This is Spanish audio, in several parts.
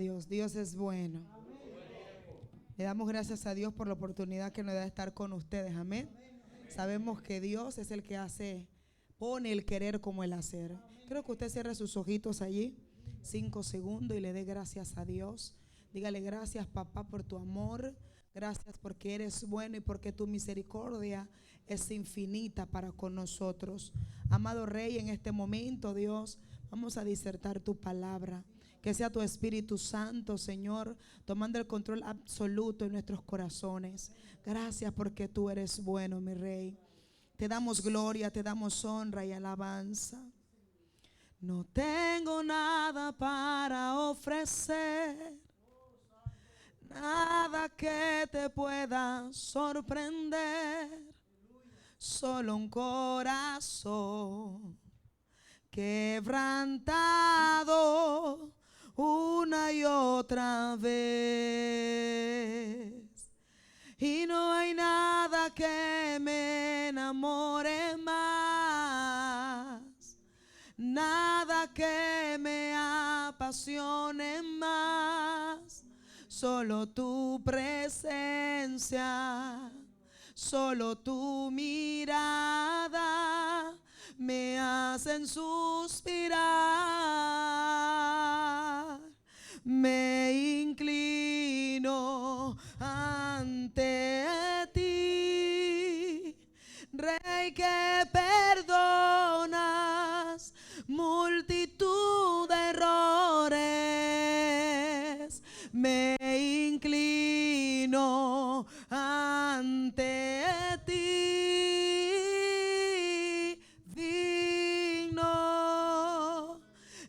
Dios es bueno. Le damos gracias a Dios por la oportunidad que nos da de estar con ustedes. Amén. Sabemos que Dios es el que pone el querer como el hacer. Creo que usted cierre sus ojitos allí 5 segundos y le dé gracias a Dios. Dígale: gracias, papá, por tu amor. Gracias porque eres bueno y porque tu misericordia es infinita para con nosotros. Amado Rey, en este momento, Dios, vamos a disertar tu palabra. Que sea tu Espíritu Santo, Señor, tomando el control absoluto en nuestros corazones. Gracias porque tú eres bueno, mi Rey. Te damos gloria, te damos honra y alabanza. No tengo nada para ofrecer, nada que te pueda sorprender, solo un corazón quebrantado una y otra vez. Y no hay nada que me enamore más, nada que me apasione más, solo tu presencia, solo tu mirada me hacen suspirar. Me inclino ante ti, Rey que perdonas multitud de errores. Me inclino ante ti, digno,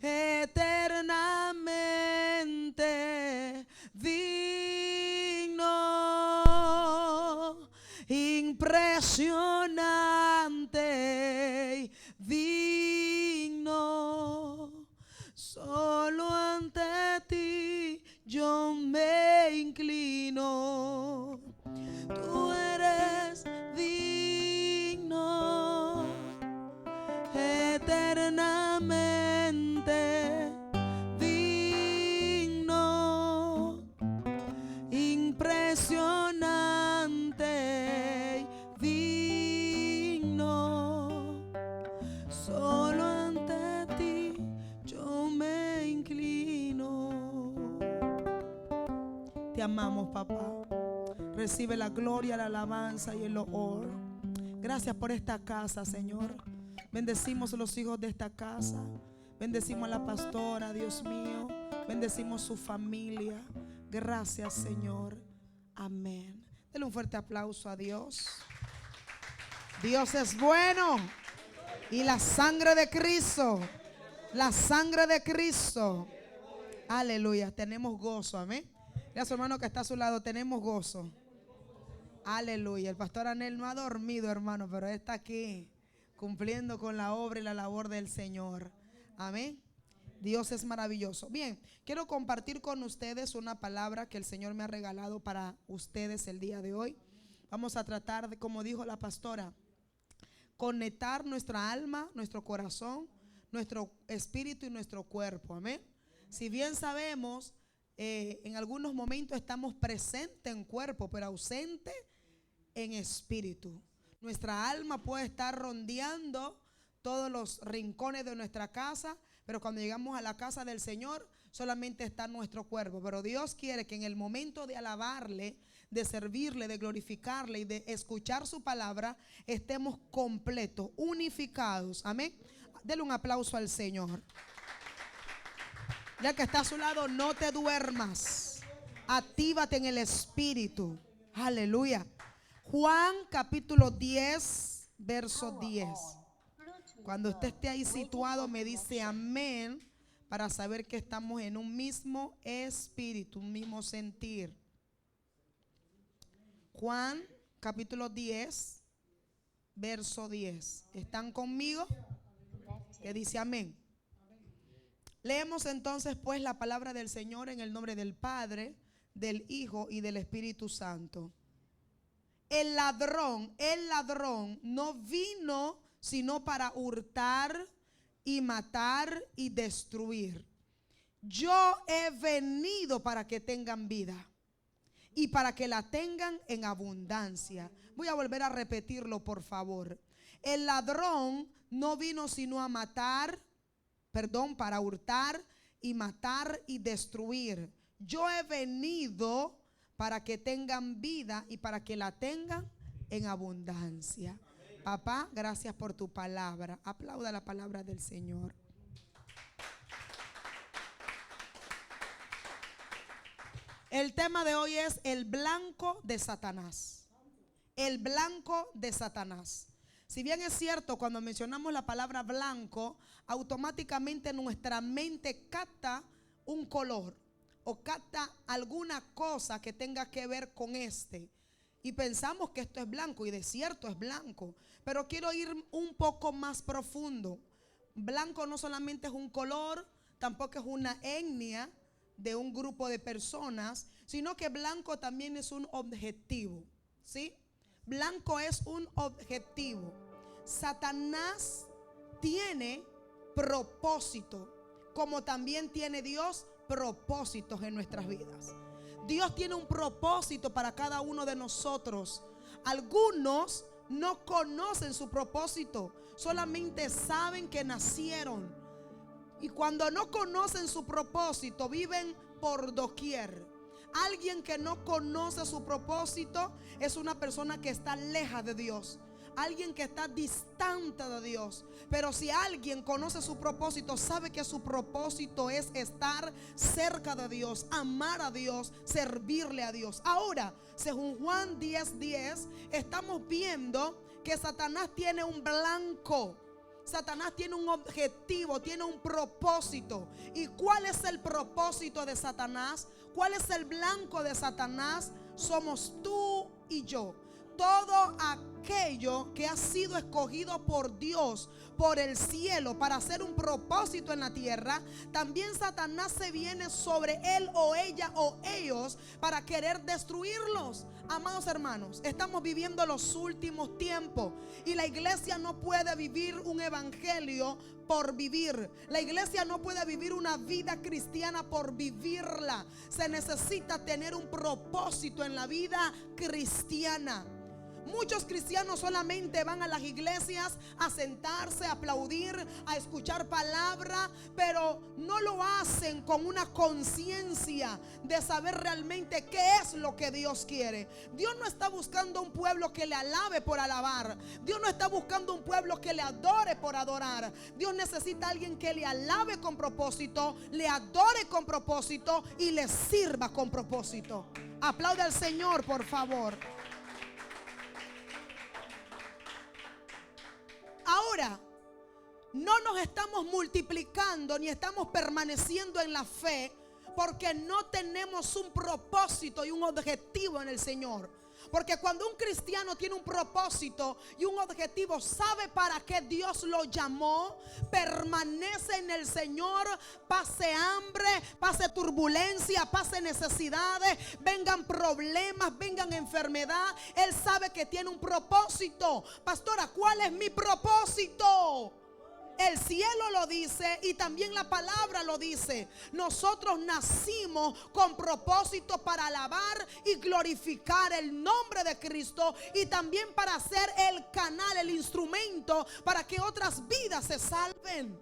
eternamente digno, impresionante, digno. Solo ante ti yo me inclino. Tú eres digno, eternamente digno, impresionante, digno. Solo ante ti yo me inclino. Te amamos, papá. Recibe la gloria, la alabanza y el honor. Gracias por esta casa, Señor. Bendecimos a los hijos de esta casa. Bendecimos a la pastora, Dios mío. Bendecimos su familia. Gracias, Señor. Amén. Denle un fuerte aplauso a Dios. Dios es bueno. Y la sangre de Cristo, la sangre de Cristo, aleluya, tenemos gozo, amén. Mira a su hermano que está a su lado: tenemos gozo. Aleluya. El pastor Anel no ha dormido, hermano, pero está aquí cumpliendo con la obra y la labor del Señor. Amén. Dios es maravilloso. Bien, quiero compartir con ustedes una palabra que el Señor me ha regalado para ustedes el día de hoy. Vamos a tratar de, como dijo la pastora, conectar nuestra alma, nuestro corazón, nuestro espíritu y nuestro cuerpo. Amén. Si bien sabemos, en algunos momentos estamos presentes en cuerpo, pero ausente en espíritu. Nuestra alma puede estar rondeando todos los rincones de nuestra casa, pero cuando llegamos a la casa del Señor solamente está nuestro cuerpo. Pero Dios quiere que en el momento de alabarle, de servirle, de glorificarle y de escuchar su palabra, estemos completos, unificados. Amén. Dele un aplauso al Señor. Ya que está a su lado, no te duermas. Actívate en el espíritu. Aleluya. Juan capítulo 10, verso 10. Cuando usted esté ahí situado, me dice amén, para saber que estamos en un mismo espíritu, un mismo sentir. Juan capítulo 10, verso 10. ¿Están conmigo? Que dice amén. Leemos entonces pues la palabra del Señor en el nombre del Padre, del Hijo y del Espíritu Santo. El ladrón no vino sino para hurtar y matar y destruir. yo he venido para que tengan vida y para que la tengan en abundancia. Voy a volver a repetirlo, por favor. El ladrón no vino sino a para hurtar y matar y destruir. Yo he venido para que tengan vida y para que la tengan en abundancia. Papá, gracias por tu palabra. Aplauda la palabra del Señor. El tema de hoy es el blanco de Satanás. El blanco de Satanás. Si bien es cierto, cuando mencionamos la palabra blanco, automáticamente nuestra mente capta un color o capta alguna cosa que tenga que ver con y pensamos que esto es blanco, y de cierto es blanco, pero quiero ir un poco más profundo. Blanco no solamente es un color, tampoco es una etnia de un grupo de personas, sino que blanco también es un objetivo, ¿sí? Blanco es un objetivo. Satanás tiene propósito, como también tiene Dios propósitos en nuestras vidas. Dios tiene un propósito para cada uno de nosotros. Algunos no conocen su propósito, solamente saben que nacieron. Y cuando no conocen su propósito, viven por doquier. Alguien que no conoce su propósito es una persona que está lejos de Dios. Alguien que está distante de Dios. Pero si alguien conoce su propósito, sabe que su propósito es estar cerca de Dios, amar a Dios, servirle a Dios. Ahora, según Juan 10:10, estamos viendo que Satanás tiene un blanco. Satanás tiene un objetivo, tiene un propósito. ¿Y cuál es el propósito de Satanás? ¿Cuál es el blanco de Satanás? Somos tú y yo. Todo aquello que ha sido escogido por Dios, por el cielo, para hacer un propósito en la tierra, también Satanás se viene sobre él o ella o ellos para querer destruirlos. Amados hermanos, estamos viviendo los últimos tiempos y la iglesia no puede vivir un evangelio por vivir. La iglesia no puede vivir una vida cristiana por vivirla. Se necesita tener un propósito en la vida cristiana. Muchos cristianos solamente van a las iglesias a sentarse, a aplaudir, a escuchar palabra, pero no lo hacen con una conciencia de saber realmente qué es lo que Dios quiere. Dios no está buscando un pueblo que le alabe por alabar. Dios no está buscando un pueblo que le adore por adorar. Dios necesita a alguien que le alabe con propósito, le adore con propósito y le sirva con propósito. Aplaude al Señor, por favor. Ahora, no nos estamos multiplicando ni estamos permaneciendo en la fe porque no tenemos un propósito y un objetivo en el Señor. Porque cuando un cristiano tiene un propósito y un objetivo, sabe para qué Dios lo llamó, permanece en el Señor, pase hambre, pase turbulencia, pase necesidades, vengan problemas, vengan enfermedad. Él sabe que tiene un propósito. Pastora, ¿cuál es mi propósito? El cielo lo dice y también la palabra lo dice. Nosotros nacimos con propósito para alabar y glorificar el nombre de Cristo y también para ser el canal, el instrumento para que otras vidas se salven.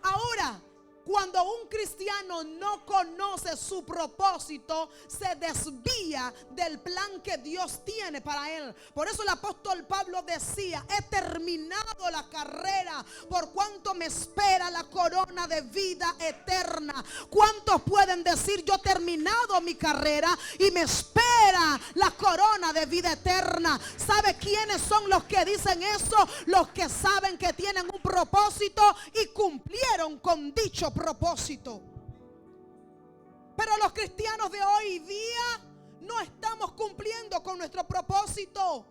Ahora, cuando un cristiano no conoce su propósito, se desvía del plan que Dios tiene para él. Por eso el apóstol Pablo decía: he terminado la carrera, por cuanto me espera la corona de vida eterna. ¿Cuántos pueden decir: yo he terminado mi carrera y me espera la corona de vida eterna? ¿Sabe quiénes son los que dicen eso? Los que saben que tienen un propósito y cumplieron con dicho propósito. Pero los cristianos de hoy día no estamos cumpliendo con nuestro propósito.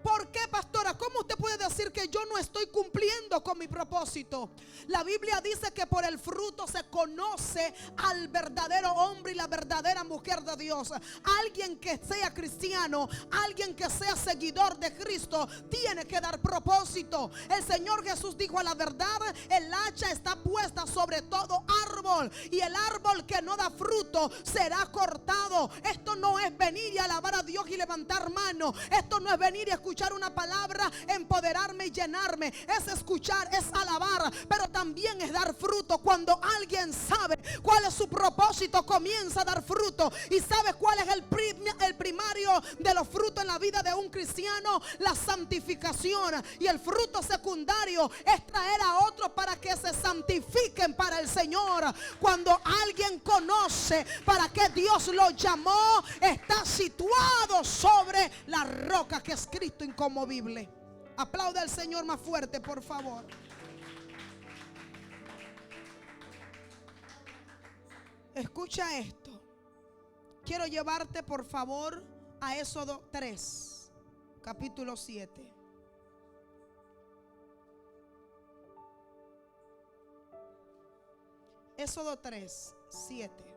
¿Por qué, pastora? ¿Cómo usted puede decir que yo no estoy cumpliendo con mi propósito? La Biblia dice que por el fruto se conoce al verdadero hombre y la verdadera mujer de Dios. Alguien que sea cristiano, alguien que sea seguidor de Cristo, tiene que dar propósito. El Señor Jesús dijo: a la verdad, el hacha está puesta sobre todo árbol, y el árbol que no da fruto será cortado. Esto no es venir y alabar a Dios y levantar mano. Esto no es venir y escuchar una palabra, empoderarme y llenarme. Es escuchar, es alabar, pero también es dar fruto. Cuando alguien sabe cuál es su propósito, comienza a dar fruto. ¿Y sabe cuál es el primario de los frutos en la vida de un cristiano? La santificación. Y el fruto secundario es traer a otros para que se santifiquen para el Señor. Cuando alguien conoce para qué Dios lo llamó, está situado sobre la roca que es Cristo inconmovible. Aplauda al Señor más fuerte, por favor. Escucha esto. Quiero llevarte, por favor, a Éxodo 3, capítulo 7. Éxodo 3, 7.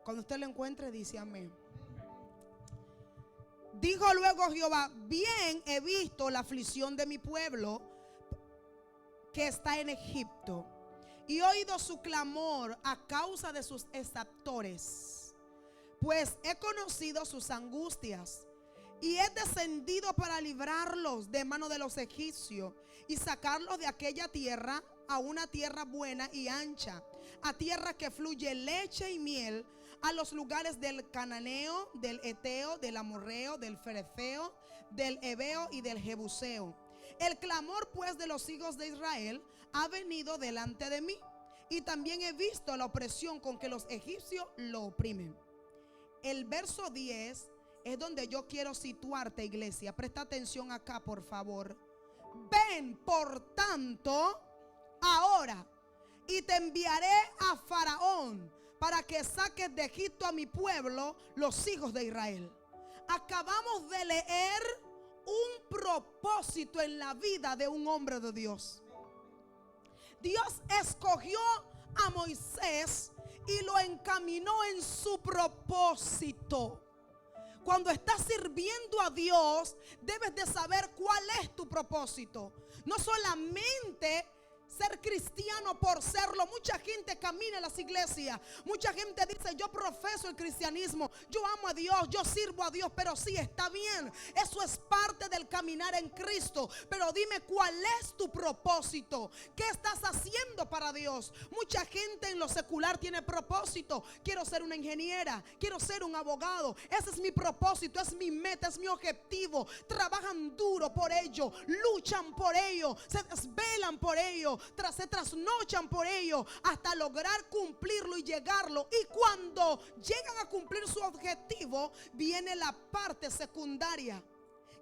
Cuando usted lo encuentre, dice amén. Dijo luego Jehová: bien he visto la aflicción de mi pueblo que está en Egipto, y he oído su clamor a causa de sus exactores, pues he conocido sus angustias, y he descendido para librarlos de mano de los egipcios y sacarlos de aquella tierra a una tierra buena y ancha, a tierra que fluye leche y miel, a los lugares del cananeo, del eteo, del amorreo, del ferezeo, del heveo y del jebuseo. El clamor pues de los hijos de Israel ha venido delante de mí, y también he visto la opresión con que los egipcios lo oprimen. El verso 10 es donde yo quiero situarte, iglesia. Presta atención acá, por favor. Ven, por tanto, ahora, y te enviaré a Faraón para que saques de Egipto a mi pueblo, los hijos de Israel. Acabamos de leer un propósito en la vida de un hombre de Dios. Dios escogió a Moisés y lo encaminó en su propósito. Cuando estás sirviendo a Dios, debes de saber cuál es tu propósito. No solamente ser cristiano por serlo. Mucha gente camina en las iglesias, mucha gente dice: yo profeso el cristianismo, yo amo a Dios, yo sirvo a Dios. Pero sí, está bien, eso es parte del caminar en Cristo, pero dime cuál es tu propósito. ¿Qué estás haciendo para Dios? Mucha gente en lo secular tiene propósito: quiero ser una ingeniera, quiero ser un abogado, ese es mi propósito, es mi meta, es mi objetivo. Trabajan duro por ello, luchan por ello, se desvelan por ello, se trasnochan por ello hasta lograr cumplirlo y llegarlo. Y cuando llegan a cumplir su objetivo, viene la parte secundaria,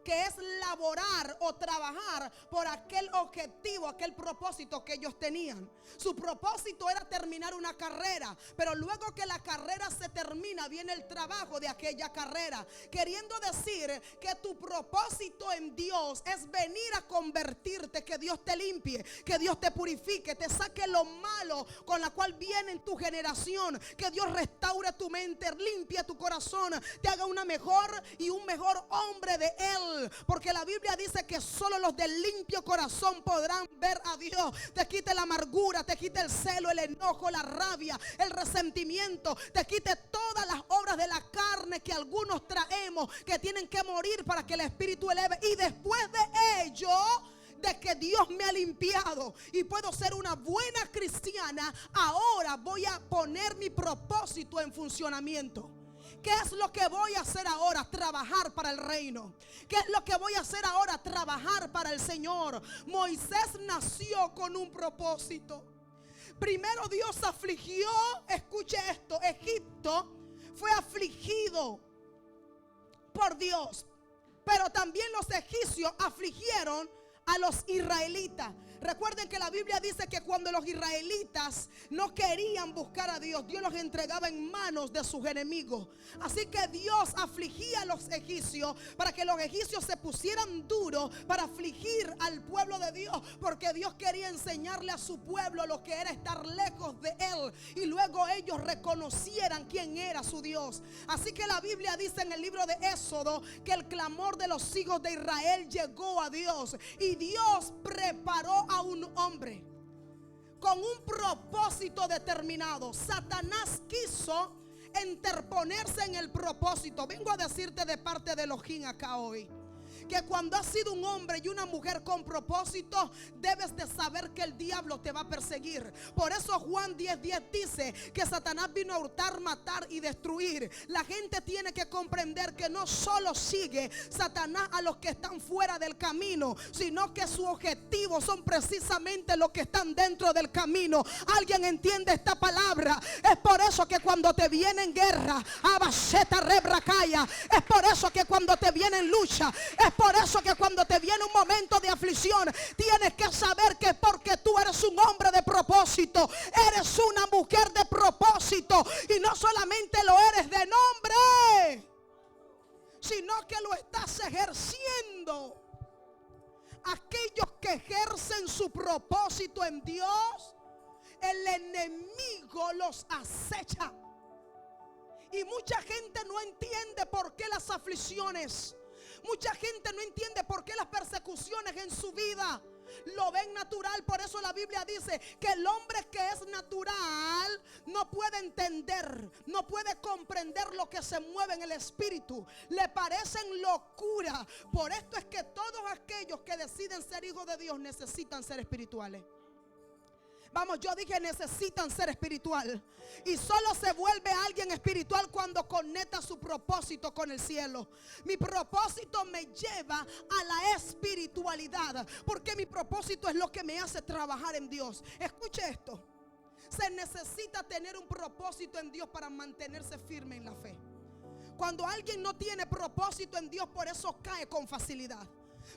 que es laborar o trabajar por aquel objetivo, aquel propósito que ellos tenían. Su propósito era terminar una carrera, pero luego que la carrera se termina, viene el trabajo de aquella carrera. Queriendo decir que tu propósito en Dios es venir a convertirte, que Dios te limpie, que Dios te purifique, te saque lo malo con la cual viene en tu generación, que Dios restaure tu mente, limpie tu corazón, te haga una mejor y un mejor hombre de Él. Porque la Biblia dice que solo los de limpio corazón podrán ver a Dios. Te quite la amargura, te quite el celo, el enojo, la rabia, el resentimiento, te quite todas las obras de la carne que algunos traemos, que tienen que morir para que el Espíritu eleve. Y después de ello, de que Dios me ha limpiado y puedo ser una buena cristiana, ahora voy a poner mi propósito en funcionamiento. ¿Qué es lo que voy a hacer ahora? Trabajar para el reino. ¿Qué es lo que voy a hacer ahora? Trabajar para el Señor. Moisés nació con un propósito. Primero Dios afligió, escuche esto, Egipto fue afligido por Dios, pero también los egipcios afligieron a los israelitas. Recuerden que la Biblia dice que cuando los israelitas no querían buscar a Dios, Dios los entregaba en manos de sus enemigos. Así que Dios afligía a los egipcios para que los egipcios se pusieran duros para afligir al pueblo de Dios, porque Dios quería enseñarle a su pueblo lo que era estar lejos de Él, y luego ellos reconocieran quién era su Dios. Así que la Biblia dice en el libro de Éxodo que el clamor de los hijos de Israel llegó a Dios, y Dios preparó a un hombre con un propósito determinado. Satanás quiso interponerse en el propósito. Vengo a decirte de parte de Elohim acá hoy, que cuando has sido un hombre y una mujer con propósito, debes de saber que el diablo te va a perseguir. Por eso Juan 10:10 dice que Satanás vino a hurtar, matar y destruir. La gente tiene que comprender que no solo sigue Satanás a los que están fuera del camino, sino que su objetivo son precisamente los que están dentro del camino. ¿Alguien entiende esta palabra? Es por eso que cuando te viene en guerra, es por eso que cuando te viene en lucha, es por eso que cuando te viene un momento de aflicción, tienes que saber que porque tú eres un hombre de propósito, eres una mujer de propósito, y no solamente lo eres de nombre, sino que lo estás ejerciendo. Aquellos que ejercen su propósito en Dios, el enemigo los acecha. Y mucha gente no entiende por qué las aflicciones, mucha gente no entiende por qué las persecuciones en su vida lo ven natural. Por eso la Biblia dice que el hombre que es natural no puede entender, no puede comprender lo que se mueve en el espíritu. Le parecen locura. Por esto es que todos aquellos que deciden ser hijos de Dios necesitan ser espirituales. Vamos, yo dije necesitan ser espiritual. Y solo se vuelve alguien espiritual cuando conecta su propósito con el cielo. Mi propósito me lleva a la espiritualidad, porque mi propósito es lo que me hace trabajar en Dios. Escuche esto. Se necesita tener un propósito en Dios para mantenerse firme en la fe. Cuando alguien no tiene propósito en Dios, por eso cae con facilidad.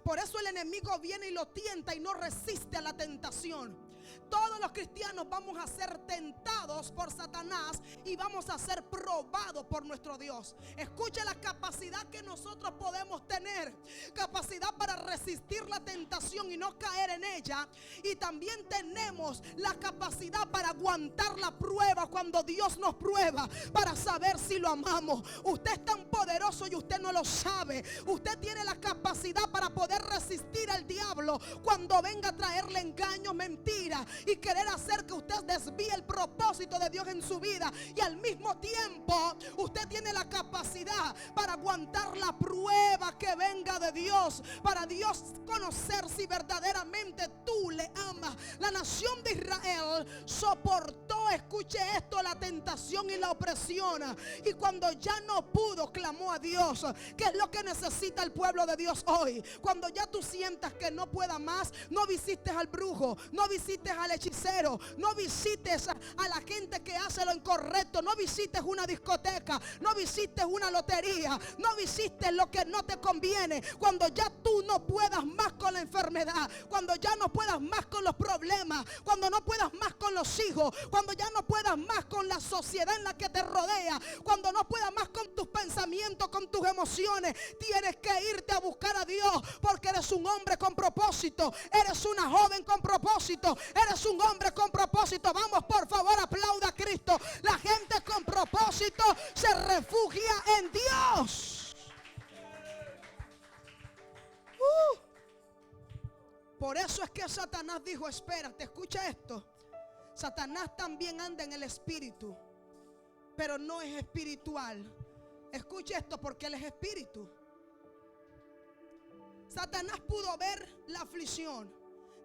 Por eso el enemigo viene y lo tienta y no resiste a la tentación. Todos los cristianos vamos a ser tentados por Satanás y vamos a ser probados por nuestro Dios. Escuche la capacidad que nosotros podemos tener. Capacidad para resistir la tentación y no caer en ella. Y también tenemos la capacidad para aguantar la prueba cuando Dios nos prueba, para saber si lo amamos. Usted es tan poderoso y usted no lo sabe. Usted tiene la capacidad para poder resistir al diablo cuando venga a traerle engaños, mentiras y querer hacer que usted desvíe el propósito de Dios en su vida. Y al mismo tiempo usted tiene la capacidad para aguantar la prueba que venga de Dios, para Dios conocer si verdaderamente tú le amas. La nación de Israel soportó, escuche esto, la tentación y la opresión, y cuando ya no pudo, clamó a Dios. ¿Qué es lo que necesita el pueblo de Dios hoy? Cuando ya tú sientas que no pueda más, no visites al brujo, no visites al hechicero, no visites a la gente que hace lo incorrecto, no visites una discoteca, no visites una lotería, no visites lo que no te conviene. Cuando ya tú no puedas más con la enfermedad, cuando ya no puedas más con los problemas, cuando no puedas más con los hijos, cuando ya no puedas más con la sociedad en la que te rodea, cuando no puedas más con tus pensamientos, con tus emociones, tienes que irte a buscar a Dios, porque eres un hombre con propósito, eres una joven con propósito, eres un hombre con propósito. Vamos, por favor, aplauda a Cristo. La gente con propósito se refugia en Dios. Por eso es que Satanás dijo, espérate, escucha esto. Satanás también anda en el espíritu, pero no es espiritual. Escuche esto, porque él es espíritu. Satanás pudo ver la aflicción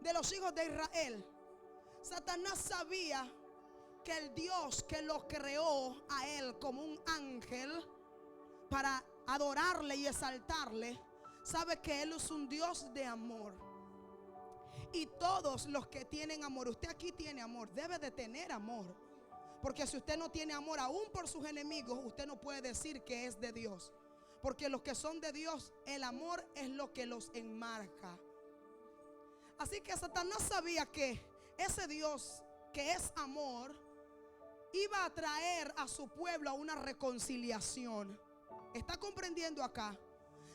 de los hijos de Israel. Satanás sabía que el Dios que lo creó a él como un ángel para adorarle y exaltarle, sabe que él es un Dios de amor. Y todos los que tienen amor, usted aquí tiene amor, debe de tener amor. Porque si usted no tiene amor aún por sus enemigos, usted no puede decir que es de Dios. Porque los que son de Dios, el amor es lo que los enmarca. Así que Satanás sabía que ese Dios que es amor iba a traer a su pueblo a una reconciliación. ¿Está comprendiendo acá?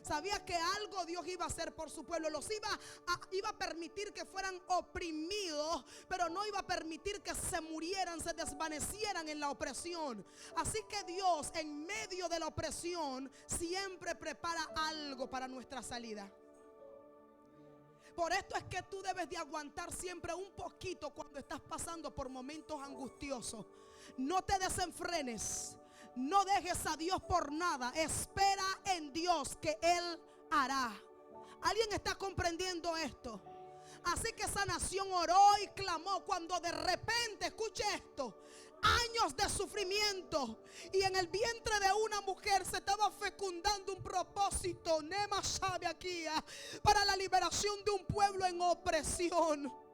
Sabía que algo Dios iba a hacer por su pueblo. Los iba a permitir que fueran oprimidos, pero no iba a permitir que se murieran, se desvanecieran en la opresión. Así que Dios, en medio de la opresión, siempre prepara algo para nuestra salida. Por esto es que tú debes de aguantar siempre un poquito cuando estás pasando por momentos angustiosos. No te desenfrenes. No dejes a Dios por nada. Espera en Dios que Él hará. ¿Alguien está comprendiendo esto? Así que esa nación oró y clamó cuando de repente, escuche esto, años de sufrimiento, y en el vientre de una mujer se estaba fecundando un propósito, Nema sabe aquí, para la liberación de un pueblo en opresión.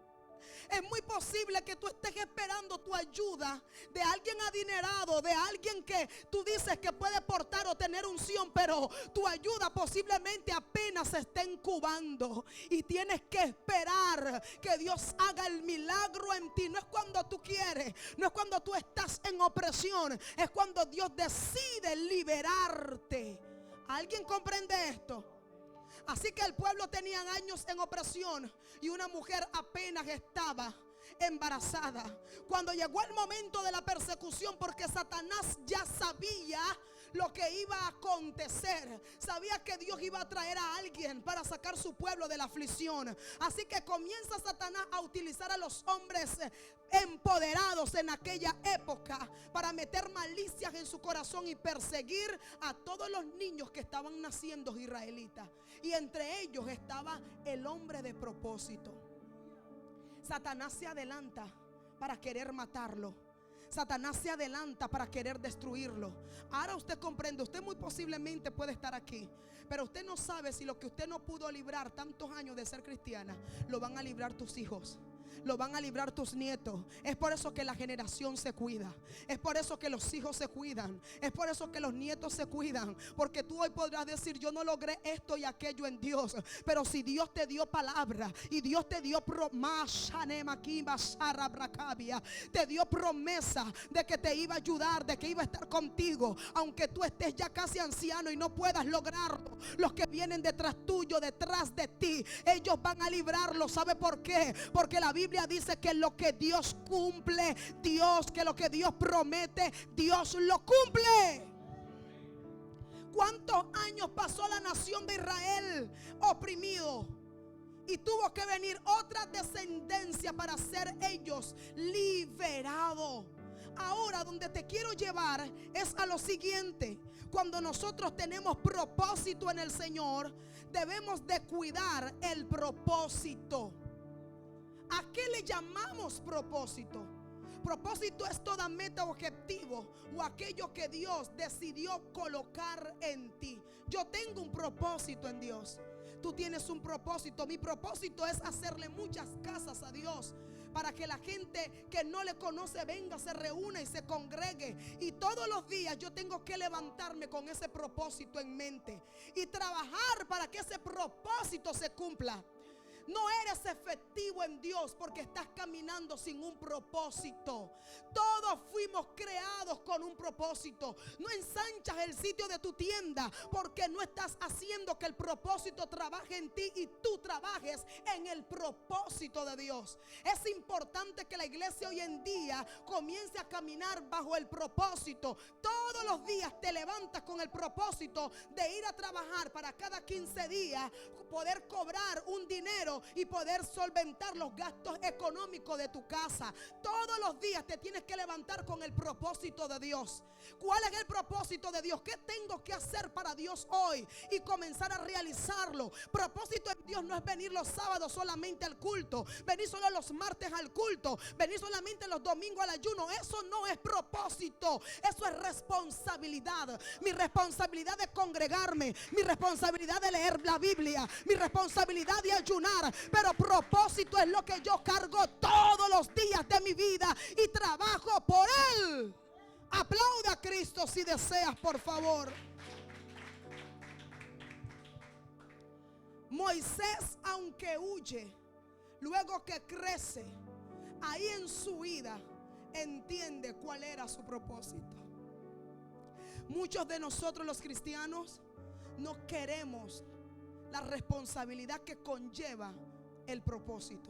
Es muy posible que tú estés esperando tu ayuda de alguien adinerado, de alguien que tú dices que puede portar o tener unción, pero tu ayuda posiblemente apenas se está incubando y tienes que esperar que Dios haga el milagro en ti. No es cuando tú quieres, no es cuando tú estás en opresión, es cuando Dios decide liberarte. ¿Alguien comprende esto? Así que el pueblo tenía años en opresión y una mujer apenas estaba embarazada. Cuando llegó el momento de la persecución, porque Satanás ya sabía lo que iba a acontecer, sabía que Dios iba a traer a alguien para sacar su pueblo de la aflicción. Así que comienza Satanás a utilizar a los hombres empoderados en aquella época para meter malicias en su corazón y perseguir a todos los niños que estaban naciendo israelitas. Y entre ellos estaba el hombre de propósito. Satanás se adelanta para querer matarlo. Satanás se adelanta para querer destruirlo. Ahora usted comprende, usted muy posiblemente puede estar aquí, pero usted no sabe si lo que usted no pudo librar tantos años de ser cristiana, lo van a librar tus hijos, lo van a librar tus nietos. Es por eso que la generación se cuida. Es por eso que los hijos se cuidan. Es por eso que los nietos se cuidan. Porque tú hoy podrás decir: yo no logré esto y aquello en Dios, pero si Dios te dio palabra y Dios te dio te dio promesa de que te iba a ayudar, de que iba a estar contigo, aunque tú estés ya casi anciano y no puedas lograrlo, los que vienen detrás tuyo, detrás de ti, ellos van a librarlo. ¿Sabe por qué? Porque la Biblia dice que lo que Dios cumple, que lo que Dios promete, Dios lo cumple. ¿Cuántos años pasó la nación de Israel oprimido? Y tuvo que venir otra descendencia para ser ellos liberados. Ahora donde te quiero llevar es a lo siguiente: cuando nosotros tenemos propósito en el Señor, debemos de cuidar el propósito. ¿A qué le llamamos propósito? Propósito es toda meta o objetivo o aquello que Dios decidió colocar en ti. Yo tengo un propósito en Dios. Tú tienes un propósito. Mi propósito es hacerle muchas casas a Dios, para que la gente que no le conoce venga, se reúna y se congregue. Y todos los días yo tengo que levantarme con ese propósito en mente y trabajar para que ese propósito se cumpla. No eres efectivo en Dios porque estás caminando sin un propósito. Todos fuimos creados con un propósito. No ensanchas el sitio de tu tienda porque no estás haciendo que el propósito trabaje en ti y tú trabajes en el propósito de Dios. Es importante que la iglesia hoy en día comience a caminar bajo el propósito. Todos los días te levantas con el propósito de ir a trabajar para cada 15 días poder cobrar un dinero y poder solventar los gastos económicos de tu casa. Todos los días te tienes que levantar con el propósito de Dios. ¿Cuál es el propósito de Dios? ¿Qué tengo que hacer para Dios hoy? Y comenzar a realizarlo. Propósito de Dios no es venir los sábados solamente al culto, venir solo los martes al culto, venir solamente los domingos al ayuno. Eso no es propósito, eso es responsabilidad. Mi responsabilidad de congregarme, mi responsabilidad de leer la Biblia, mi responsabilidad de ayunar. Pero propósito es lo que yo cargo todos los días de mi vida y trabajo por él. Aplauda a Cristo si deseas, por favor. Moisés, aunque huye, luego que crece, ahí en su vida entiende cuál era su propósito. Muchos de nosotros los cristianos no queremos la responsabilidad que conlleva el propósito,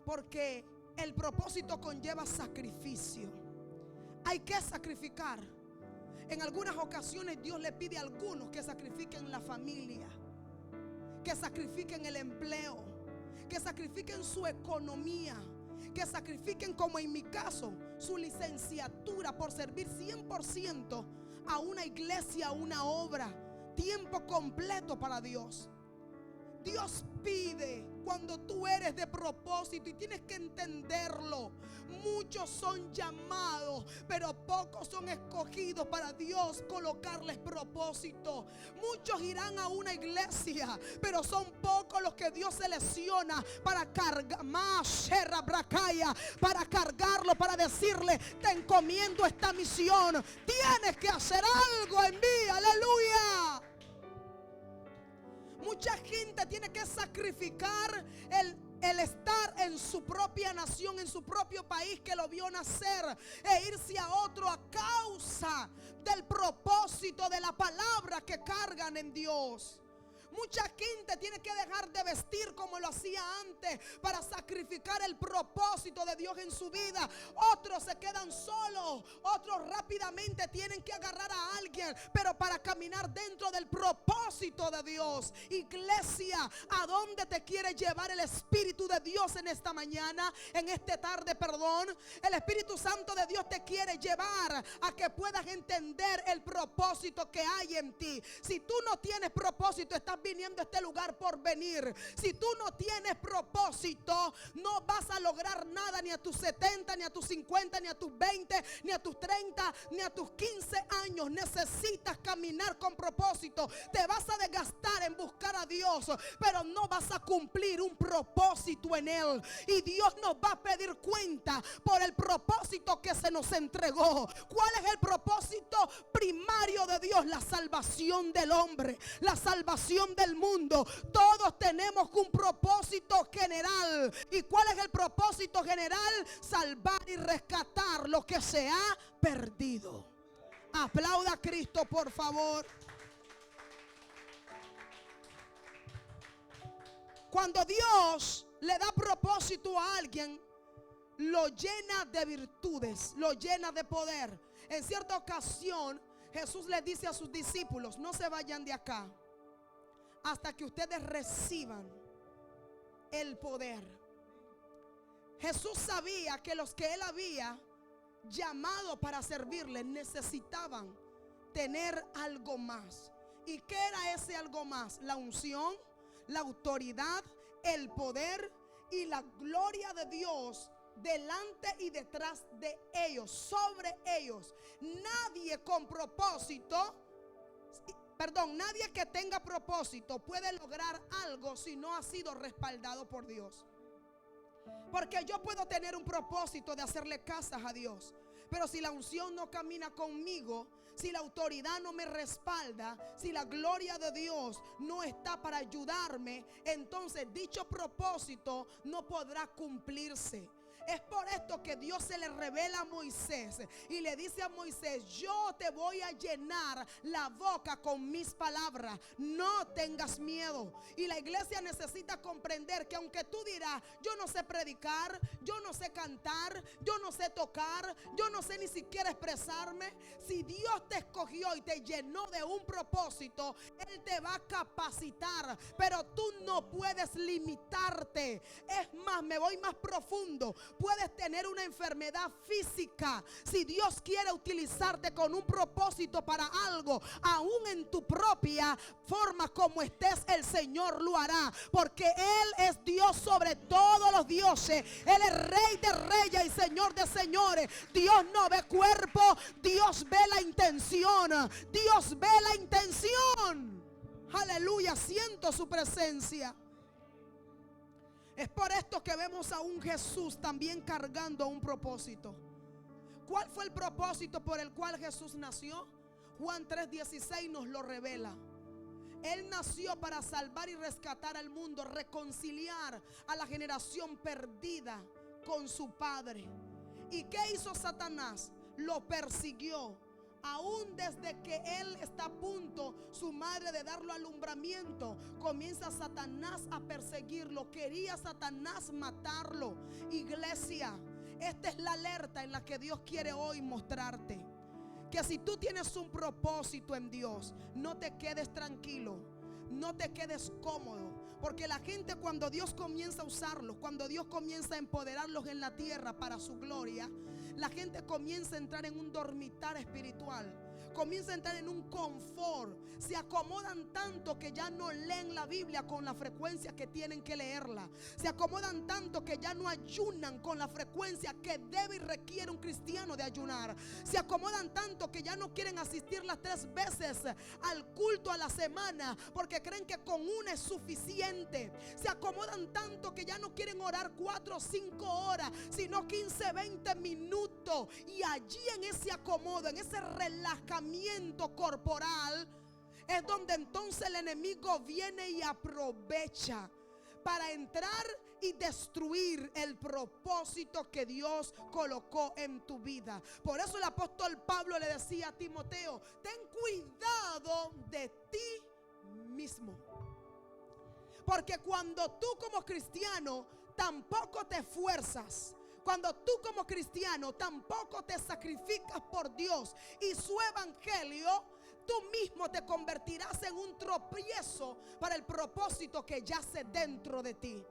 porque el propósito conlleva sacrificio. Hay que sacrificar. En algunas ocasiones Dios le pide a algunos que sacrifiquen la familia, que sacrifiquen el empleo, que sacrifiquen su economía, que sacrifiquen, como en mi caso, su licenciatura por servir 100% a una iglesia, a una obra, tiempo completo para Dios. Dios pide cuando tú eres de propósito, y tienes que entenderlo. Muchos son llamados, pero pocos son escogidos para Dios colocarles propósito. Muchos irán a una iglesia, pero son pocos los que Dios selecciona para cargar más, para cargarlo, para decirle: te encomiendo esta misión, tienes que hacer algo en mí. Aleluya. Mucha gente tiene que sacrificar el estar en su propia nación, en su propio país que lo vio nacer, e irse a otro a causa del propósito de la palabra que cargan en Dios. Mucha gente tiene que dejar de vestir como lo hacía antes para sacrificar el propósito de Dios en su vida. Otros se quedan solos, otros rápidamente tienen que agarrar a alguien, pero para caminar dentro del propósito de Dios. Iglesia, ¿a dónde te quiere llevar el Espíritu de Dios en esta mañana, en esta tarde, perdón? El Espíritu Santo de Dios te quiere llevar a que puedas entender el propósito que hay en ti. Si tú no tienes propósito, estás viniendo a este lugar por venir. Si tú no tienes propósito, no vas a lograr nada, ni a tus 70, ni a tus 50, ni a tus 20, ni a tus 30, ni a tus 15 años. Necesitas caminar con propósito. Te vas a desgastar en buscar a Dios, pero no vas a cumplir un propósito en Él. Y Dios nos va a pedir cuenta por el propósito que se nos entregó. ¿Cuál es el propósito primario de Dios? La salvación del hombre, la salvación del mundo. Todos tenemos un propósito general. ¿Y cuál es el propósito general? Salvar y rescatar lo que se ha perdido. Aplauda a Cristo, por favor. Cuando Dios le da propósito a alguien, lo llena de virtudes, lo llena de poder. En cierta ocasión, Jesús le dice a sus discípulos: no se vayan de acá hasta que ustedes reciban el poder. Jesús sabía que los que Él había llamado para servirle necesitaban tener algo más. ¿Y qué era ese algo más? La unción, la autoridad, el poder y la gloria de Dios delante y detrás de ellos, sobre ellos. Nadie con propósito, nadie que tenga propósito puede lograr algo si no ha sido respaldado por Dios. Porque yo puedo tener un propósito de hacerle casas a Dios, pero si la unción no camina conmigo, si la autoridad no me respalda, si la gloria de Dios no está para ayudarme, entonces dicho propósito no podrá cumplirse. Es por esto que Dios se le revela a Moisés y le dice a Moisés: yo te voy a llenar la boca con mis palabras, no tengas miedo. Y la iglesia necesita comprender que aunque tú dirás: yo no sé predicar, yo no sé cantar, yo no sé tocar, yo no sé ni siquiera expresarme, si Dios te escogió y te llenó de un propósito, Él te va a capacitar. Pero tú no puedes limitarte. Es más, me voy más profundo. Puedes tener una enfermedad física. Si Dios quiere utilizarte con un propósito para algo, aún en tu propia forma como estés, el Señor lo hará. Porque Él es Dios sobre todos los dioses. Él es Rey de reyes y Señor de señores. Dios no ve cuerpo, Dios ve la intención. Dios ve la intención. Aleluya, siento su presencia. Es por esto que vemos a un Jesús también cargando un propósito. ¿Cuál fue el propósito por el cual Jesús nació? Juan 3:16 nos lo revela. Él nació para salvar y rescatar al mundo, reconciliar a la generación perdida con su Padre. ¿Y qué hizo Satanás? Lo persiguió. Aún desde que él está a punto, su madre, de darlo alumbramiento, comienza Satanás a perseguirlo. Quería Satanás matarlo. Iglesia, esta es la alerta en la que Dios quiere hoy mostrarte. Que si tú tienes un propósito en Dios, no te quedes tranquilo, no te quedes cómodo. Porque la gente, cuando Dios comienza a usarlos, cuando Dios comienza a empoderarlos en la tierra para su gloria, la gente comienza a entrar en un dormitar espiritual, comienza a entrar en un confort. Se acomodan tanto que ya no leen la Biblia con la frecuencia que tienen que leerla. Se acomodan tanto que ya no ayunan con la frecuencia que debe y requiere un cristiano de ayunar. Se acomodan tanto que ya no quieren asistir las 3 veces al culto a la semana, porque creen que con una es suficiente. Se acomodan tanto que ya no quieren orar 4 o 5 horas, sino 15, 20 minutos. Y allí, en ese acomodo, en ese relajamiento corporal, es donde entonces el enemigo viene y aprovecha para entrar y destruir el propósito que Dios colocó en tu vida. Por eso el apóstol Pablo le decía a Timoteo: ten cuidado de ti mismo. Porque cuando tú como cristiano tampoco te esfuerzas, cuando tú como cristiano tampoco te sacrificas por Dios y su evangelio, tú mismo te convertirás en un tropiezo para el propósito que yace dentro de ti.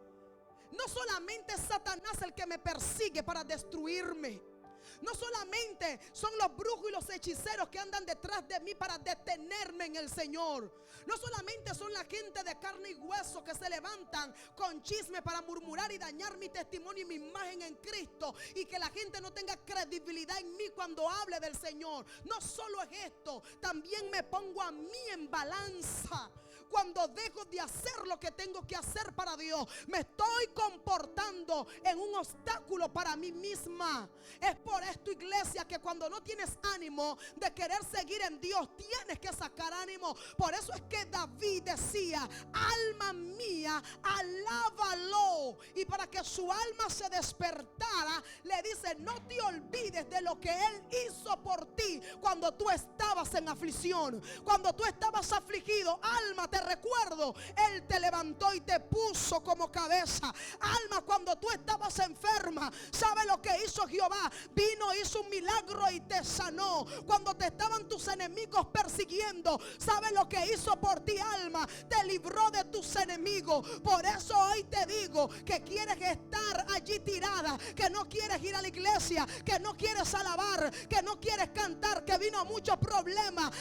No solamente es Satanás el que me persigue para destruirme. No solamente son los brujos y los hechiceros que andan detrás de mí para detenerme en el Señor. No solamente son la gente de carne y hueso que se levantan con chisme para murmurar y dañar mi testimonio y mi imagen en Cristo, y que la gente no tenga credibilidad en mí cuando hable del Señor. No solo es esto, también me pongo a mí en balanza. Cuando dejo de hacer lo que tengo que hacer para Dios, me estoy comportando en un obstáculo para mí misma. Es por esto, iglesia, que cuando no tienes ánimo de querer seguir en Dios, tienes que sacar ánimo. Por eso es que David decía: alma mía, alábalo. Y para que su alma se despertara, le dice: no te olvides de lo que Él hizo por ti cuando tú estabas en aflicción, cuando tú estabas afligido. Alma, te recuerdo, Él te levantó y te puso como cabeza. Alma, cuando tú estabas enferma, ¿sabe lo que hizo Jehová? Vino, hizo un milagro y te sanó. Cuando te estaban tus enemigos persiguiendo, ¿sabe lo que hizo por ti, alma? Te libró de tus enemigos. Por eso hoy te digo que quieres estar allí tirada, que no quieres ir a la iglesia, que no quieres alabar, que no quieres cantar, que vino muchos problemas.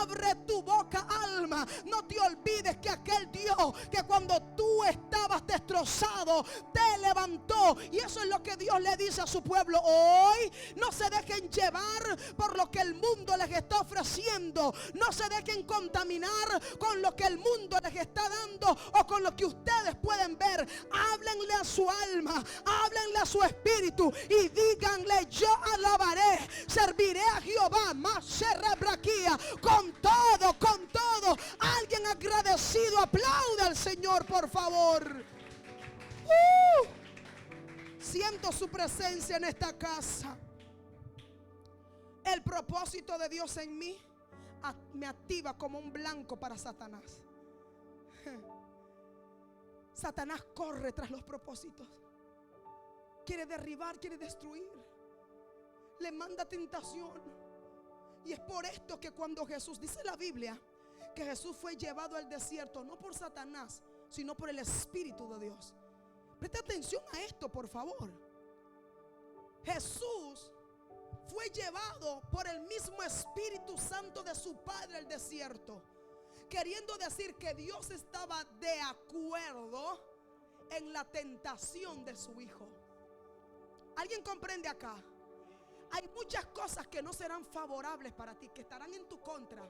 Abre tu boca, alma. No te olvides que aquel Dios que cuando tú estabas destrozado te levantó. Y eso es lo que Dios le dice a su pueblo hoy. No se dejen llevar por lo que el mundo les está ofreciendo. No se dejen contaminar con lo que el mundo les está dando o con lo que ustedes pueden ver. Háblenle a su alma, háblenle a su espíritu y díganle: yo alabaré, serviré a Jehová, más se rebraquía, con todo, con todo. Alguien agradecido, aplauda al Señor, por favor. Siento su presencia en esta casa. El propósito de Dios en mí me activa como un blanco para Satanás. Satanás corre tras los propósitos. Quiere derribar, quiere destruir. Le manda tentación. Y es por esto que cuando Jesús, dice la Biblia, que Jesús fue llevado al desierto, no por Satanás, sino por el Espíritu de Dios. Presta atención a esto, por favor. Jesús fue llevado por el mismo Espíritu Santo de su Padre al desierto, queriendo decir que Dios estaba de acuerdo en la tentación de su Hijo. ¿Alguien comprende acá? Hay muchas cosas que no serán favorables para ti, que estarán en tu contra.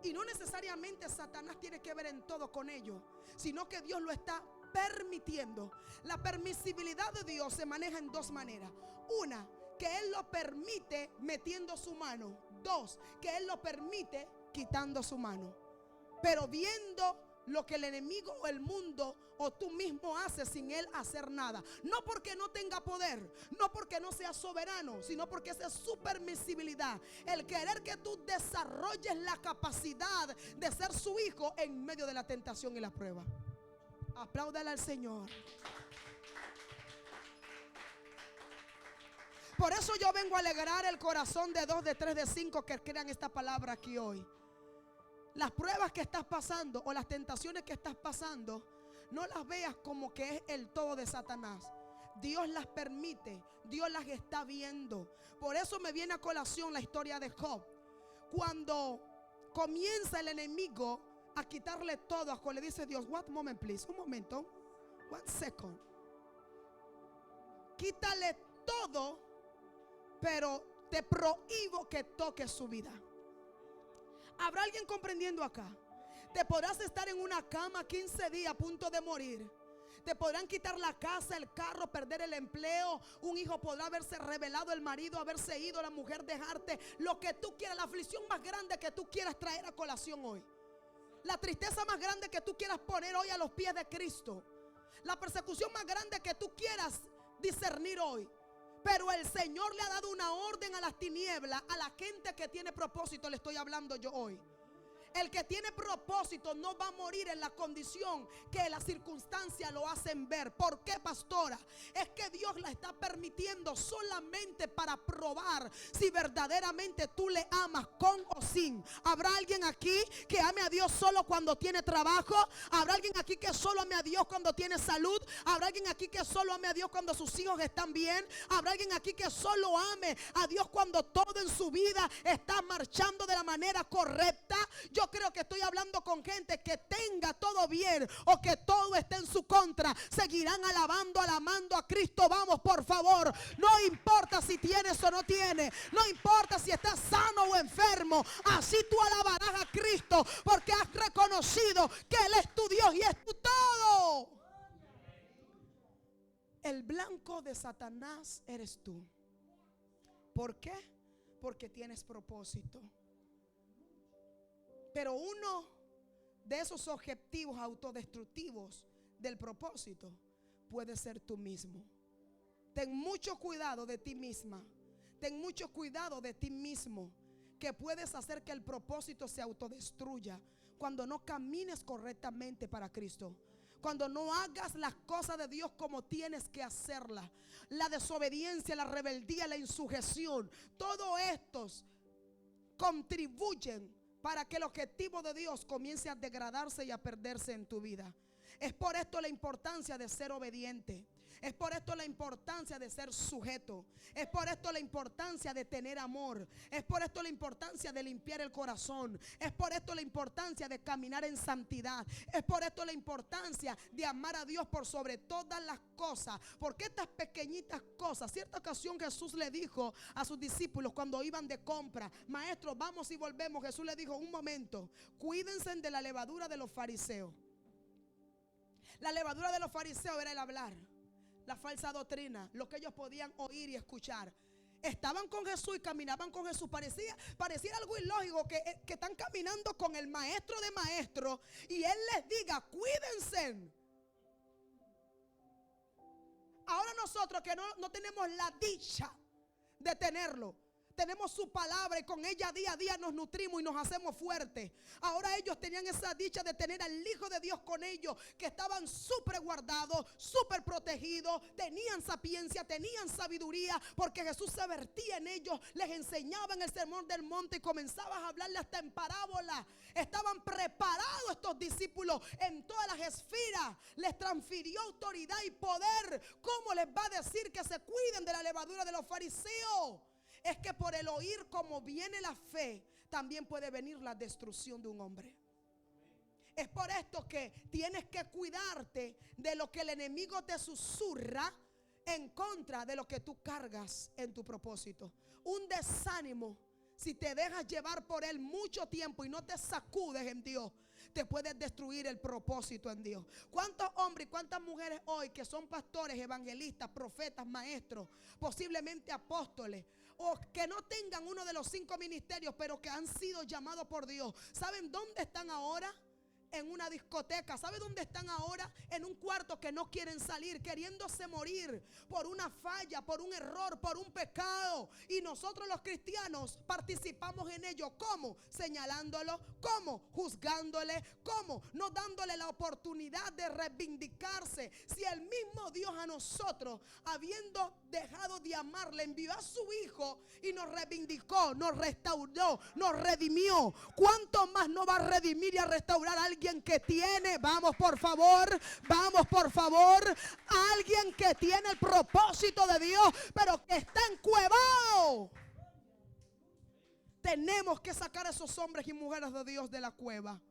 Y no necesariamente Satanás tiene que ver en todo con ello, sino que Dios lo está permitiendo. La permisibilidad de Dios se maneja en 2 maneras. Una, que Él lo permite metiendo su mano. 2, que Él lo permite quitando su mano. pero viendo lo que el enemigo o el mundo o tú mismo haces sin él hacer nada. No porque no tenga poder, no porque no sea soberano, sino porque esa es su permisibilidad. El querer que tú desarrolles la capacidad de ser su hijo en medio de la tentación y la prueba. Apláudale al Señor. Por eso yo vengo a alegrar el corazón de 2, de 3, de 5 que crean esta palabra aquí hoy. Las pruebas que estás pasando o las tentaciones que estás pasando, no las veas como que es el todo de Satanás. Dios las permite, Dios las está viendo. Por eso me viene a colación la historia de Job. Cuando comienza el enemigo a quitarle todo a Job, le dice Dios, what moment please, un momento, 1 second. Quítale todo, pero te prohíbo que toques su vida. ¿Habrá alguien comprendiendo acá? Te podrás estar en una cama 15 días a punto de morir. Te podrán quitar la casa, el carro, perder el empleo. Un hijo podrá haberse revelado, el marido haberse ido, la mujer dejarte. Lo que tú quieras, la aflicción más grande que tú quieras traer a colación hoy. La tristeza más grande que tú quieras poner hoy a los pies de Cristo. La persecución más grande que tú quieras discernir hoy. Pero el Señor le ha dado una orden a las tinieblas, a la gente que tiene propósito. Le estoy hablando yo hoy. El que tiene propósito no va a morir en la condición que las circunstancias lo hacen ver. ¿Por qué, pastora? Es que Dios la está permitiendo solamente para probar si verdaderamente tú le amas con o sin. ¿Habrá alguien aquí que ame a Dios solo cuando tiene trabajo? ¿Habrá alguien aquí que solo ame a Dios cuando tiene salud? ¿Habrá alguien aquí que solo ame a Dios cuando sus hijos están bien? ¿Habrá alguien aquí que solo ame a Dios cuando todo en su vida está marchando de la manera correcta? Yo creo que estoy hablando con gente que tenga todo bien o que todo esté en su contra. Seguirán alabando, amando a Cristo. Vamos, por favor. No importa si tienes o no tienes. No importa si estás sano o enfermo. Así tú alabarás a Cristo porque has reconocido que Él es tu Dios y es tu todo. El blanco de Satanás eres tú. ¿Por qué? Porque tienes propósito. Pero uno de esos objetivos autodestructivos del propósito puede ser tú mismo. Ten mucho cuidado de ti misma. Ten mucho cuidado de ti mismo, que puedes hacer que el propósito se autodestruya cuando no camines correctamente para Cristo. Cuando no hagas las cosas de Dios como tienes que hacerlas. La desobediencia, la rebeldía, la insujeción, todos estos contribuyen para que el objetivo de Dios comience a degradarse y a perderse en tu vida. Es por esto la importancia de ser obediente. Es por esto la importancia de ser sujeto. Es por esto la importancia de tener amor. Es por esto la importancia de limpiar el corazón. Es por esto la importancia de caminar en santidad. Es por esto la importancia de amar a Dios por sobre todas las cosas. Porque estas pequeñitas cosas, cierta ocasión Jesús le dijo a sus discípulos cuando iban de compra: maestro, vamos y volvemos. Jesús le dijo: un momento, cuídense de la levadura de los fariseos. La levadura de los fariseos era el hablar, la falsa doctrina, lo que ellos podían oír y escuchar. Estaban con Jesús y caminaban con Jesús. Pareciera algo ilógico que están caminando con el maestro de maestros y Él les diga: cuídense. Ahora nosotros que no tenemos la dicha de tenerlo, tenemos su palabra y con ella día a día nos nutrimos y nos hacemos fuertes. Ahora ellos tenían esa dicha de tener al Hijo de Dios con ellos, que estaban súper guardados, súper protegidos, tenían sapiencia, tenían sabiduría, porque Jesús se vertía en ellos, les enseñaba en el sermón del monte y comenzaba a hablarle hasta en parábola. Estaban preparados estos discípulos en todas las esferas, les transfirió autoridad y poder. ¿Cómo les va a decir que se cuiden de la levadura de los fariseos? Es que por el oír como viene la fe, también puede venir la destrucción de un hombre. Es por esto que tienes que cuidarte de lo que el enemigo te susurra en contra de lo que tú cargas en tu propósito. Un desánimo, si te dejas llevar por él mucho tiempo y no te sacudes en Dios, te puedes destruir el propósito en Dios. ¿Cuántos hombres y cuántas mujeres hoy que son pastores, evangelistas, profetas, maestros, posiblemente apóstoles, o que no tengan uno de los 5 ministerios, pero que han sido llamados por Dios, ¿saben dónde están ahora? en una discoteca. ¿Sabe dónde están ahora? En un cuarto que no quieren salir, queriéndose morir por una falla, por un error, por un pecado. Y nosotros los cristianos participamos en ello. ¿Cómo? Señalándolo. ¿Cómo? Juzgándole. ¿Cómo? No dándole la oportunidad de reivindicarse. Si el mismo Dios a nosotros, habiendo dejado de amarle, envió a su Hijo y nos reivindicó, nos restauró, nos redimió, ¿cuánto más no va a redimir y a restaurar a alguien que tiene? Vamos por favor, a alguien que tiene el propósito de Dios, pero que está encuevado. Tenemos que sacar a esos hombres y mujeres de Dios de la cueva.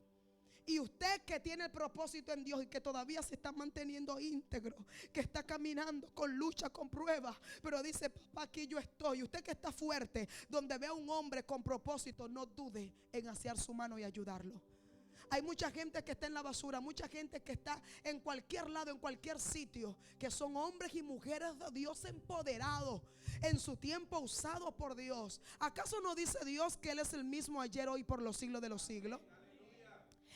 Y usted que tiene el propósito en Dios y que todavía se está manteniendo íntegro, que está caminando con lucha, con pruebas, pero dice: papá, aquí yo estoy. Usted que está fuerte, donde vea a un hombre con propósito, no dude en hacer su mano y ayudarlo. Hay mucha gente que está en la basura, mucha gente que está en cualquier lado, en cualquier sitio, que son hombres y mujeres de Dios empoderados, en su tiempo usados por Dios. ¿Acaso no dice Dios que Él es el mismo ayer, hoy, por los siglos de los siglos?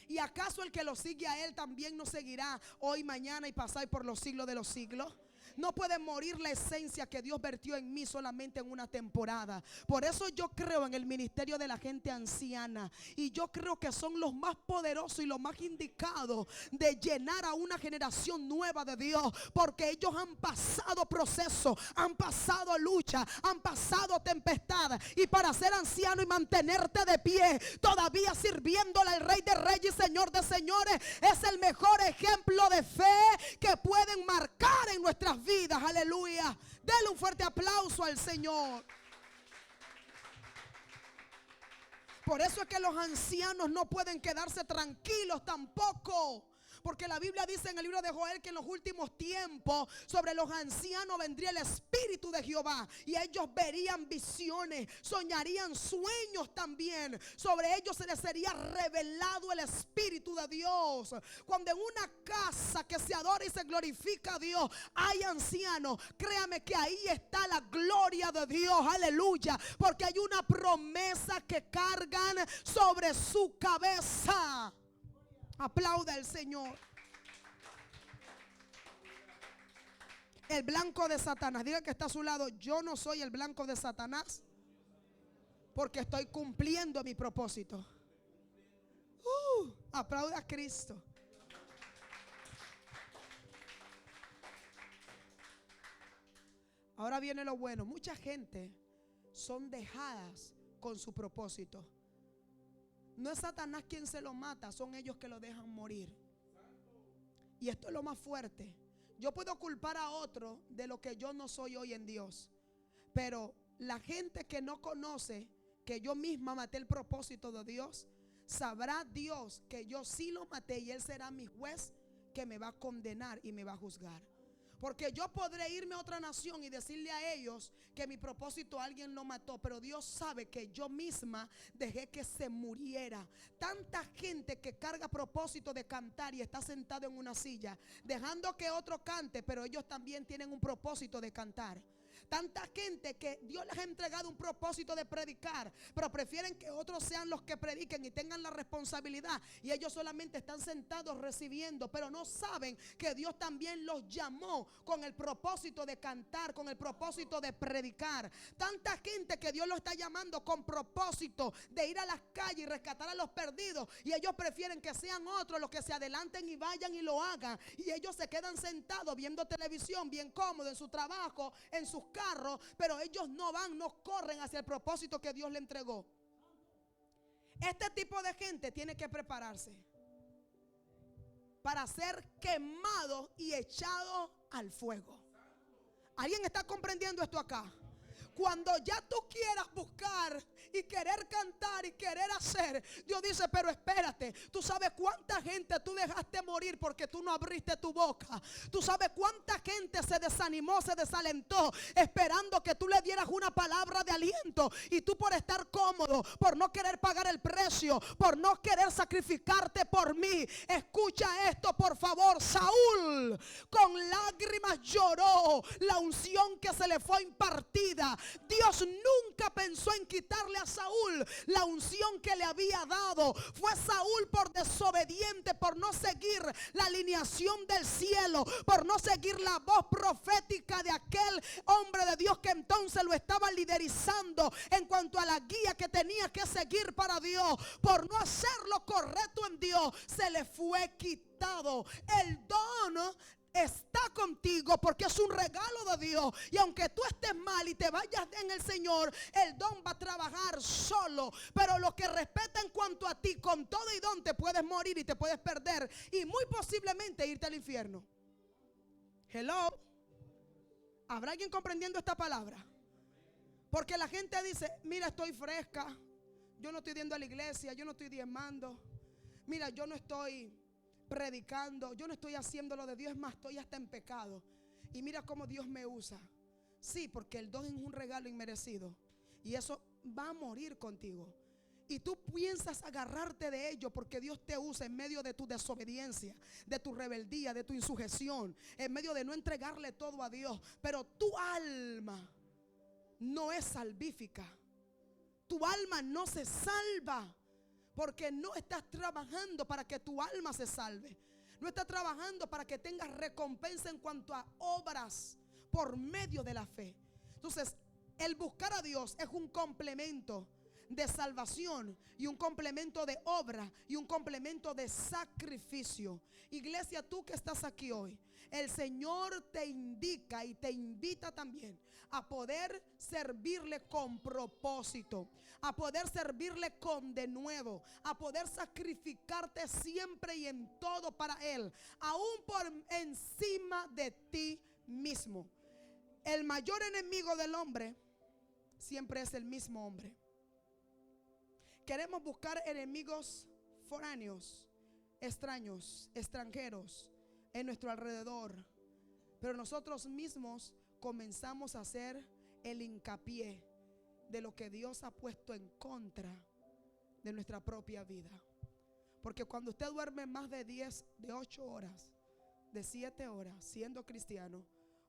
¿Y acaso el que lo sigue a Él también nos seguirá hoy, mañana y pasado y por los siglos de los siglos? No puede morir la esencia que Dios vertió en mí solamente en una temporada. Por eso yo creo en el ministerio de la gente anciana. Y yo creo que son los más poderosos y los más indicados de llenar a una generación nueva de Dios. Porque ellos han pasado procesos, han pasado lucha, han pasado tempestad. Y para ser anciano y mantenerte de pie, todavía sirviéndole al Rey de Reyes y Señor de Señores, es el mejor ejemplo de fe que pueden marcar en nuestras vidas. Aleluya. Dele un fuerte aplauso al Señor. Por eso es que los ancianos no pueden quedarse tranquilos tampoco. Porque la Biblia dice en el libro de Joel que en los últimos tiempos sobre los ancianos vendría el Espíritu de Jehová. Y ellos verían visiones, soñarían sueños también. Sobre ellos se les sería revelado el Espíritu de Dios. Cuando en una casa que se adora y se glorifica a Dios hay ancianos, créame que ahí está la gloria de Dios. Aleluya. Porque hay una promesa que cargan sobre su cabeza. Aplauda al Señor. El blanco de Satanás. Diga que está a su lado: yo no soy el blanco de Satanás, porque estoy cumpliendo mi propósito. Aplauda a Cristo. Ahora viene lo bueno. Mucha gente son dejadas con su propósito. No es Satanás quien se lo mata, son ellos que lo dejan morir. Y esto es lo más fuerte. Yo puedo culpar a otro de lo que yo no soy hoy en Dios, pero la gente que no conoce que yo misma maté el propósito de Dios, sabrá Dios que yo sí lo maté y Él será mi juez que me va a condenar y me va a juzgar. Porque yo podré irme a otra nación y decirle a ellos que mi propósito alguien lo mató, pero Dios sabe que yo misma dejé que se muriera. Tanta gente que carga propósito de cantar y está sentado en una silla, dejando que otro cante, pero ellos también tienen un propósito de cantar. Tanta gente que Dios les ha entregado un propósito de predicar, pero prefieren que otros sean los que prediquen y tengan la responsabilidad, y ellos solamente están sentados recibiendo, pero no saben que Dios también los llamó con el propósito de cantar, con el propósito de predicar. Tanta gente que Dios los está llamando con propósito de ir a las calles y rescatar a los perdidos, y ellos prefieren que sean otros los que se adelanten y vayan y lo hagan, y ellos se quedan sentados viendo televisión bien cómodo en su trabajo, en sus carros, pero ellos no van, no corren hacia el propósito que Dios le entregó. Este tipo de gente tiene que prepararse para ser quemado y echado al fuego. ¿Alguien está comprendiendo esto acá? Cuando ya tú quieras buscar y querer cantar y querer hacer, Dios dice: pero espérate, tú sabes cuánta gente tú dejaste morir porque tú no abriste tu boca. Tú sabes cuánta gente se desanimó, se desalentó, esperando que tú le dieras una palabra de aliento, y tú por estar cómodo, por no querer pagar el precio, por no querer sacrificarte por mí. Escucha esto por favor. Saúl con lágrimas lloró la unción que se le fue impartida. Dios nunca pensó en quitarle quitarle a Saúl la unción que le había dado. Fue Saúl por desobediente, por no seguir la alineación del cielo, por no seguir la voz profética de aquel hombre de Dios que entonces lo estaba liderizando en cuanto a la guía que tenía que seguir para Dios. Por no hacer lo correcto en Dios, se le fue quitado. El don está contigo porque es un regalo de Dios, y aunque tú estés mal y te vayas en el Señor, el don va a trabajar solo. Pero lo que respeta en cuanto a ti, con todo y don te puedes morir y te puedes perder, y muy posiblemente irte al infierno. Hello. ¿Habrá alguien comprendiendo esta palabra? Porque la gente dice: mira, estoy fresca, yo no estoy yendo a la iglesia, yo no estoy diezmando, mira, yo no estoy predicando, yo no estoy haciendo lo de Dios, es más, estoy hasta en pecado, y mira cómo Dios me usa. Sí, porque el don es un regalo inmerecido, y eso va a morir contigo. Y tú piensas agarrarte de ello porque Dios te usa en medio de tu desobediencia, de tu rebeldía, de tu insujeción, en medio de no entregarle todo a Dios. Pero tu alma no es salvífica. Tu alma no se salva porque no estás trabajando para que tu alma se salve. No estás trabajando para que tengas recompensa en cuanto a obras por medio de la fe. Entonces, el buscar a Dios es un complemento de salvación, y un complemento de obra, y un complemento de sacrificio. Iglesia, tú que estás aquí hoy, el Señor te indica y te invita también a poder servirle con propósito, a poder servirle con denuedo, a poder sacrificarte siempre y en todo para Él, aún por encima de ti mismo. El mayor enemigo del hombre siempre es el mismo hombre. Queremos buscar enemigos foráneos, extraños, extranjeros en nuestro alrededor, pero nosotros mismos comenzamos a hacer el hincapié de lo que Dios ha puesto en contra de nuestra propia vida. Porque cuando usted duerme más de 10, de 8 horas, de 7 horas siendo cristiano,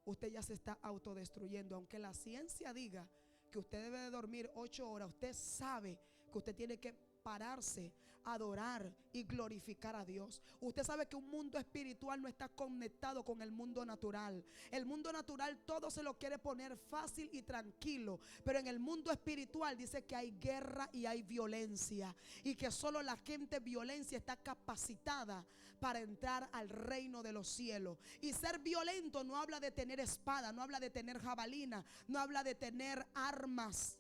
usted ya se está autodestruyendo. Aunque la ciencia diga que usted debe de dormir 8 horas, usted sabe que usted tiene que pararse, adorar y glorificar a Dios. Usted sabe que un mundo espiritual no está conectado con el mundo natural. El mundo natural todo se lo quiere poner fácil y tranquilo, pero en el mundo espiritual dice que hay guerra y hay violencia, y que solo la gente violencia está capacitada para entrar al reino de los cielos. Y ser violento no habla de tener espada, no habla de tener jabalina, no habla de tener armas.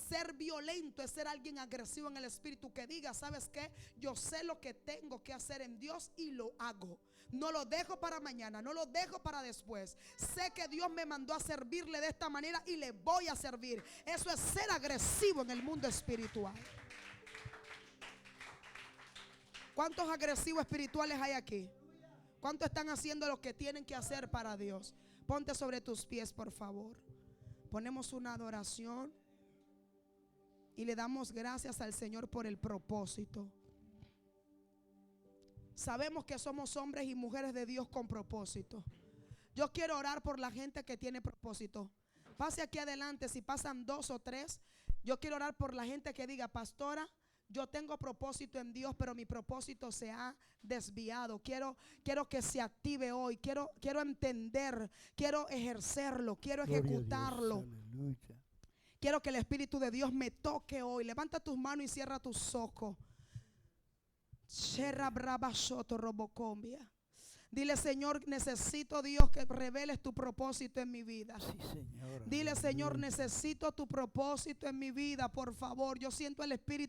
Ser violento es ser alguien agresivo en el espíritu, que diga: ¿sabes qué? Yo sé lo que tengo que hacer en Dios y lo hago. No lo dejo para mañana, no lo dejo para después. Sé que Dios me mandó a servirle de esta manera y le voy a servir. Eso es ser agresivo en el mundo espiritual. ¿Cuántos agresivos espirituales hay aquí? ¿Cuántos están haciendo lo que tienen que hacer para Dios? Ponte sobre tus pies, por favor. Ponemos una adoración y le damos gracias al Señor por el propósito. Sabemos que somos hombres y mujeres de Dios con propósito. Yo quiero orar por la gente que tiene propósito. Pase aquí adelante, si pasan 2 o 3. Yo quiero orar por la gente que diga: pastora, yo tengo propósito en Dios, pero mi propósito se ha desviado. Quiero que se active hoy. Quiero entender, quiero ejercerlo, quiero ejecutarlo. Quiero que el Espíritu de Dios me toque hoy. Levanta tus manos y cierra tus ojos. Dile: Señor, necesito, Dios, que reveles tu propósito en mi vida. Sí, Señor. Dile: Señor, necesito tu propósito en mi vida, por favor. Yo siento el Espíritu